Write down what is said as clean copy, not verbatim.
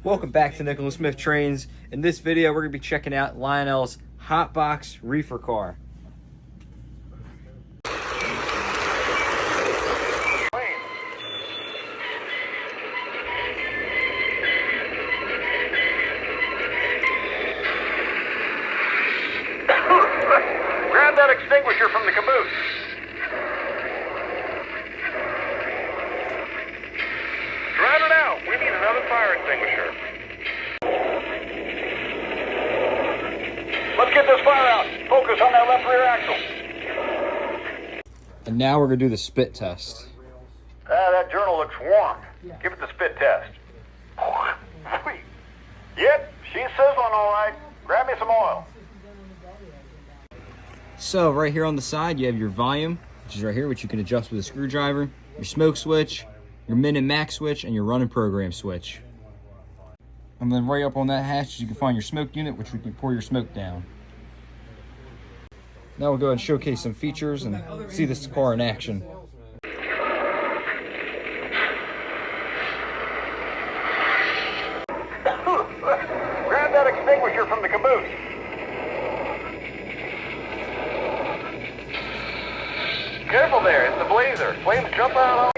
Welcome back to Nicholas Smith Trains. In this video, we're going to be checking out Lionel's Hotbox Reefer car. Grab that extinguisher from the caboose. Drive it out. We need another fire extinguisher. Let's get this fire out. Focus on that left rear axle. And now we're going to do the spit test. That journal looks warm. Give it the spit test. Yep, she's sizzling all right. Grab me some oil. So right here on the side, you have your volume, which is right here, which you can adjust with a screwdriver, your smoke switch, your min and max switch, and your run and program switch. And then right up on that hatch, you can find your smoke unit, which we can pour your smoke down. Now we'll go ahead and showcase some features and see this car in action. Grab that extinguisher from the caboose. Careful there, it's the blazer. Flames jump out.